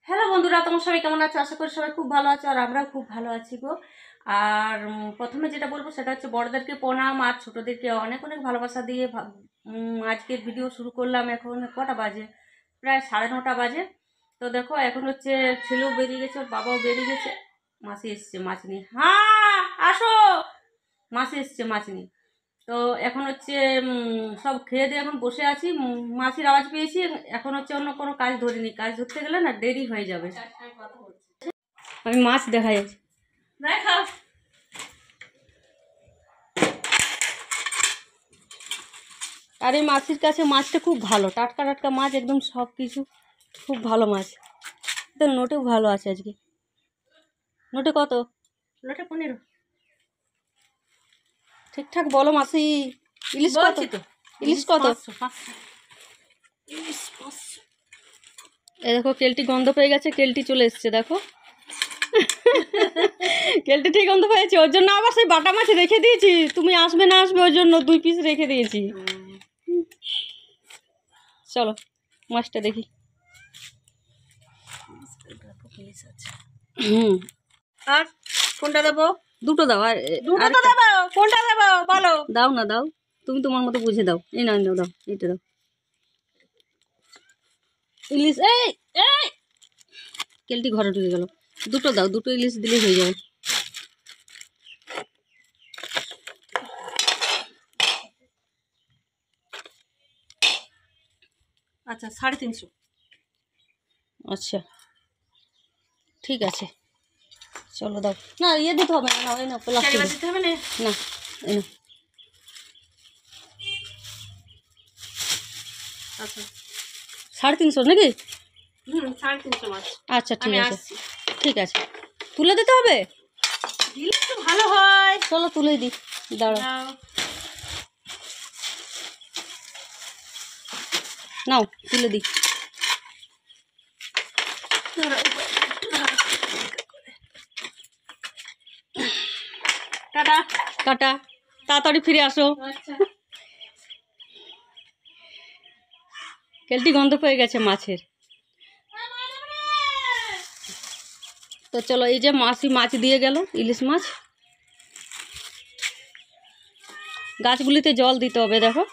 Hello বন্ধুরা, তোমার সবাই কেমন আছো? আশা করি সবাই খুব ভালো আছো আর আমরাও খুব ভালো আছি গো। আর প্রথমে যেটা বলবো সেটা হচ্ছে বড়দেরকে প্রণাম আর ছোটদেরকে অনেক অনেক ভালোবাসা দিয়ে আজকের ভিডিও শুরু করলাম। এখন কটা বাজে? প্রায় 9:30 বাজে। তো দেখো এখন হচ্ছে ছেলেও বেরিয়ে গেছে, ওর বাবাও বেরিয়ে গেছে, মাসি এসছে মাছ নিয়ে। হ্যাঁ আসো, মাসি এসছে মাছ নিয়ে। তো এখন হচ্ছে সব খেয়ে দিয়ে এখন বসে আছি। মাছির আওয়াজ পেয়েছি। এখন হচ্ছে অন্য কোনো কাজ ধরিনি, কাজ ধরতে গেলে না দেরি হয়ে যাবে। আমি মাছ দেখা যাচ্ছে, দেখাও। আর এই মাছির কাছে মাছটা খুব ভালো, টাটকা টাটকা মাছ, একদম সব কিছু খুব ভালো মাছ। তো নোটেও ভালো আছে আজকে। নোটে কত? নোটে 15। ঠিকঠাক বলো মাসি। ইলিশ কত? ইলিশ কত? এই দেখো কেলটি গন্ধ পেয়ে গেছে, কেলটি চলে এসছে দেখো। কেলটি ঠিক গন্ধ পেয়েছে, ওর জন্য আবার সেই বাটা মাছ রেখে দিয়েছি। তুমি আসবে না আসবে ওর জন্য 2 পিস রেখে দিয়েছি। চলো মাছটা দেখি। আর কোনটা দেবো? দুটো দাও। আর কোনটা দেবো বলো? দাও না, দাও, তুমি তোমার মতো বুঝে দাও। এই না, দাও, এটা দাও। ইলিশ, এই এই কেলটি ঘরে ঢুকে গেল। দুটো দাও, দুটো ইলিশ দিলে হয়ে যাবে। আচ্ছা 350। আচ্ছা ঠিক আছে, চলো দাও। না ইয়ে দিতে হবে না, ওই না প্লাস্টিক দিতে হবে না। না এই না। আচ্ছা 350 নাকি? 350 মাছ। আচ্ছা ঠিক আছে, ঠিক আছে। তুলে দিতে হবে, দিলে তো ভালো হয়। চলো তুলে দিই, দাঁড়াও। নাও তুলে দিই। টাটা টাটা, তাড়াতাড়ি ফিরে আসো। কেলটি গন্ধ পেয়ে গেছে মাছের। তো চলো, এই যে মাসি মাছ দিয়ে গেল, ইলিশ মাছ। গাছগুলিতে জল দিতে হবে, দেখো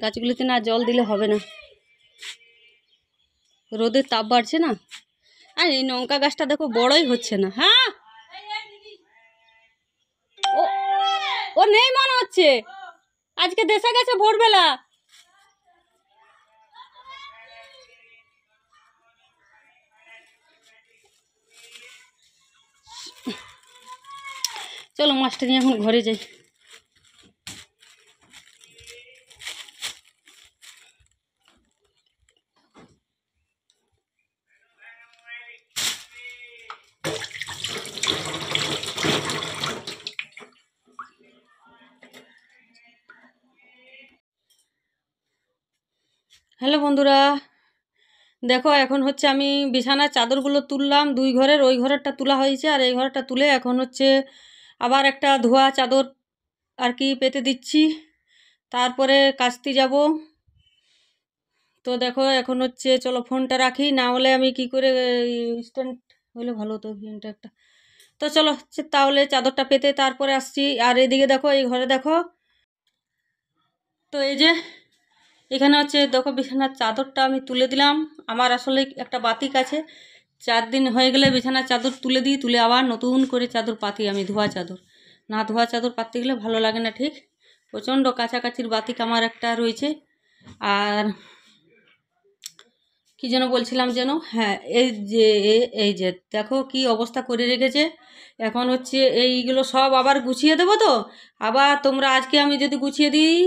গাছগুলিতে না জল দিলে হবে না, রোদের তাপ বাড়ছে না। আর এই লঙ্কা গাছটা দেখো বড়ই হচ্ছে না। হ্যাঁ ও ও নেই মনে হচ্ছে, আজকে দেশে গেছে ভোরবেলা। চলো মাছটা নিয়ে এখন ঘরে যাই। হ্যালো বন্ধুরা, দেখো এখন হচ্ছে আমি বিছানার চাদরগুলো তুললাম। 2 ঘরের, ওই ঘরেরটা তোলা হয়েছে আর এই ঘরটা তুলে এখন হচ্ছে আবার একটা ধোয়া চাদর আর কি পেতে দিচ্ছি, তারপরে কাচতে যাব। তো দেখো এখন হচ্ছে, চলো ফোনটা রাখি, না হলে আমি কি করে স্ট্যান্ড হলে ভালো হতো ফোনটা একটা। তো চলো তাহলে চাদরটা পেতে তারপরে আসছি। আর এদিকে দেখো, এই ঘরে দেখো, তো এই যে এখানে হচ্ছে দেখো বিছানার চাদরটা আমি তুলে দিলাম। আমার আসলে একটা বাতিক আছে, 4 দিন হয়ে গেলে বিছানার চাদর তুলে দিই, তুলে আবার নতুন করে চাদর পাতি আমি, ধোয়া চাদর। না ধোয়া চাদর পাততে গেলে ভালো লাগে না ঠিক। প্রচণ্ড কাছাকাছির বাতিক আমার একটা রয়েছে। আর কি যেন বলছিলাম যেন, হ্যাঁ এই যে দেখো কি অবস্থা করে রেখেছে। এখন হচ্ছে এইগুলো সব আবার গুছিয়ে দেবো। তো আবার তোমরা আজকে আমি যদি গুছিয়ে দিই,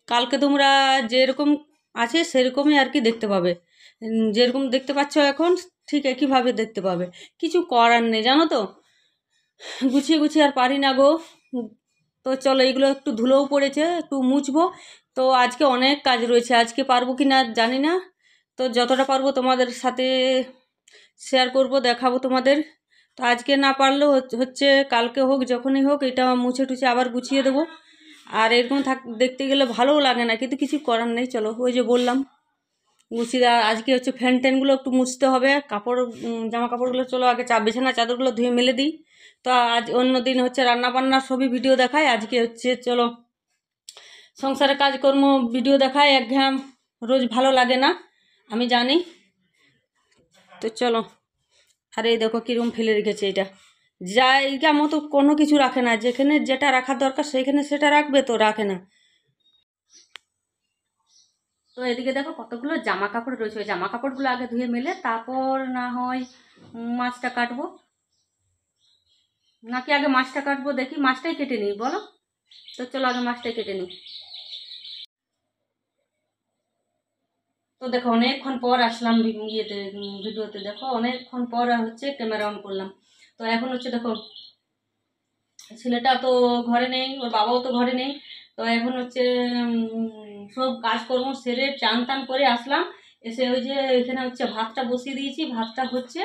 কালকে তোমরা যেরকম আছে সেরকমই আর কি দেখতে পাবে। যেরকম দেখতে পাচ্ছ এখন ঠিক একইভাবে দেখতে পাবে। কিছু করার নেই জানো তো, গুছিয়ে গুছিয়ে আর পারি না গো। তো চলো এইগুলো একটু ধুলোও পড়েছে, একটু মুছবো। তো আজকে অনেক কাজ রয়েছে, আজকে পারবো কি না জানি না। তো যতটা পারবো তোমাদের সাথে শেয়ার করব, দেখাবো তোমাদের। তো আজকে না পারলেও হচ্ছে কালকে হোক, যখনই হোক এটা মুছে টুছে আবার গুছিয়ে দেবো। আর এরকম দেখতে গেলে ভালোও লাগে না, কিন্তু কিছু করার নেই। চলো, ওই যে বললাম গুছিয়ে আজকে হচ্ছে ফ্যান ট্যানগুলো একটু মুছতে হবে, কাপড় জামা কাপড়গুলো চলো আগে বিছানা চাদরগুলো ধুয়ে মেলে দিই। তো আজ অন্য দিন হচ্ছে রান্না বান্নার সবই ভিডিও দেখায়, আজকে হচ্ছে চলো সংসারের কাজকর্ম ভিডিও দেখায়। একঘেয়াম রোজ ভালো লাগে না, আমি জানি। তো চলো, আর এই দেখো কীরকম ফেলে রেখেছে, এটা জায়গা মতো কোনো কিছু রাখে না, যেখানে যেটা রাখার দরকার সেইখানে সেটা রাখবে, তো রাখে না। তো এদিকে দেখো কতগুলো জামা কাপড় রয়েছে, ওই জামা কাপড়গুলো আগে ধুয়ে মেলে তারপর না হয় মাছটা কাটবো, নাকি আগে মাছটা কাটবো, দেখি মাছটাই কেটে নিই বলো। তো চলো আগে মাছটাই কেটে নিই। তো দেখো অনেকক্ষণ পর আসলাম ইয়েতে ভিডিওতে, দেখো অনেকক্ষণ পর হচ্ছে ক্যামেরা অন করলাম। তো এখন হচ্ছে দেখো ছেলেটা তো ঘরে নেই, ওর বাবাও তো ঘরে নেই। তো এখন হচ্ছে সব কাজকর্ম সেরে চান টান করে আসলাম, এসে ওই যে এখানে হচ্ছে ভাতটা বসিয়ে দিয়েছি, ভাতটা হচ্ছে।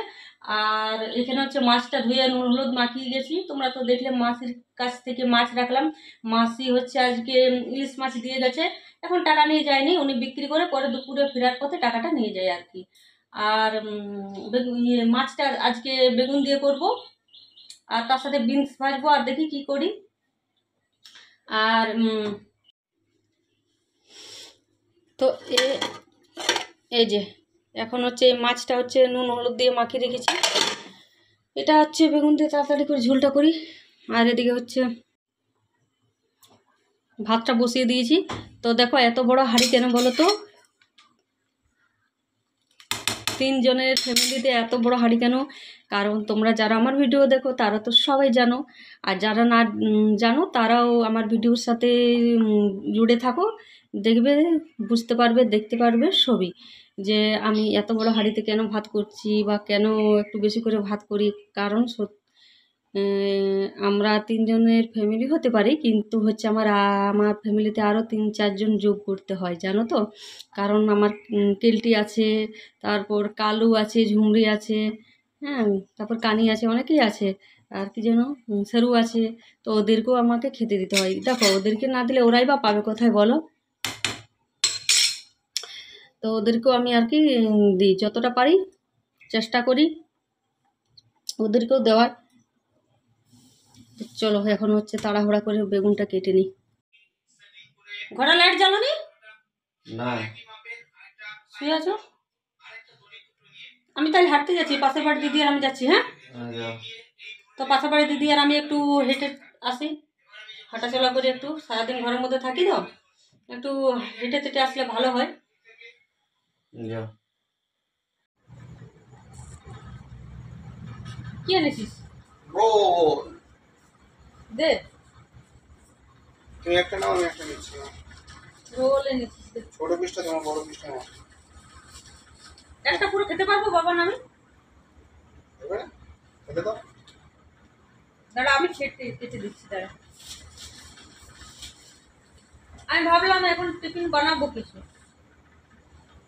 আর এখানে হচ্ছে মাছটা ধুয়ে নুন হলুদ মাখিয়ে গেছি, তোমরা তো দেখলে মাছের কাছ থেকে মাছ রাখলাম। মাছই হচ্ছে আজকে ইলিশ মাছ দিয়ে গেছে, এখন টাকা নিয়ে যায়নি, উনি বিক্রি করে পরে দুপুরে ফেরার পথে টাকাটা নিয়ে যায় আর কি। আর মাছটা আজকে বেগুন দিয়ে করব, আর তার সাথে বিনস ভাজবো, আর দেখি কি করি। আর তো এই যে এখন হচ্ছে এই মাছটা হচ্ছে নুন হলুদ দিয়ে মাখিয়ে রেখেছি, এটা হচ্ছে বেগুন দিয়ে তাড়াতাড়ি করে ঝোলটা করি। আর এদিকে হচ্ছে ভাতটা বসিয়ে দিয়েছি। তো দেখো এত বড় হাঁড়ি কেন বলো তো, 3 জনের ফ্যামিলিতে এত বড় হাঁড়ি কেন? কারণ তোমরা যারা আমার ভিডিও দেখো তারা তো সবাই জানো, আর যারা না জানো তারাও আমার ভিডিওর সাথে জুড়ে থাকো, দেখবে, বুঝতে পারবে, দেখতে পারবে সবই, যে আমি এত বড় হাঁড়িতে কেন ভাত করছি বা কেন একটু বেশি করে ভাত করি। কারণ আমরা 3 জনের ফ্যামিলি হতে পারি, কিন্তু হচ্ছে আমার ফ্যামিলিতে আরও 3-4 জন যোগ করতে হয়, জানো তো। কারণ আমার কেলটি আছে, তারপর কালু আছে, ঝুমরি আছে, হ্যাঁ, তারপর কানি আছে, অনেকেই আছে, আর কি যেন সেরু আছে। তো ওদেরকেও আমাকে খেতে দিতে হয়। দেখো ওদেরকে না দিলে ওরাই বা পাবে কোথায় বলো। তো ওদেরকেও আমি আর কি দিই, যতটা পারি চেষ্টা করি ওদেরকেও দেওয়ার। চলো এখন হচ্ছে তাড়াহুড়া করে বেগুনটা কেটে নিই। ঘরে লাইট জ্বালানি না, শুয়ে আছো? আমি তাহলে হাঁটতে যাচ্ছি, পাশের বাড়ি দিদি আর আমি যাচ্ছি। হ্যাঁ, তো পাশের বাড়ি দিদি আর আমি একটু হেঁটে আসি, হাঁটাচলা করে, একটু সারাদিন ঘরের মধ্যে থাকি তো, একটু হেঁটে তেটে আসলে ভালো হয়। কি এনেছিস? দে, তুমি একটা নাও, আমি একটা নিচ্ছি। রোল এনেছিস, ছোট পিসটা তোমার, বড় পিসটা আমার। একটা পুরো খেতে পারবো বাবা না আমি? দেবে না? খেতে দাও। দাঁড়া আমি কেটে দিচ্ছি, দাঁড়া। আমি ভাবলাম এখন টিফিন বানাবো কিছু,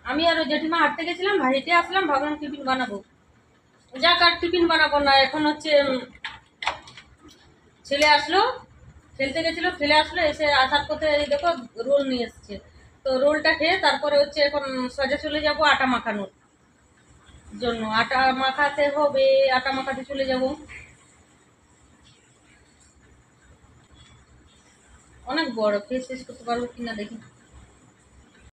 আমি আর ওই জেঠিমা হাঁটতে গেছিলাম, হেঁটে আসলাম, ভাবলাম টিফিন বানাবো। যাক, আর টিফিন বানাবো না, এখন হচ্ছে ছেলে আসলো, খেলতে গেছিলো, খেলে আসলো, এসে আসার পথে এই দেখো রোল নিয়ে এসছে। তো রোলটা খেয়ে তারপরে হচ্ছে এখন সোজা চলে যাব আটা মাখানোর জন্য, আটা মাখাতে হবে, আটা মাখাতে চলে যাব। অনেক বড়, খেয়ে শেষ করতে পারবো কিনা দেখি।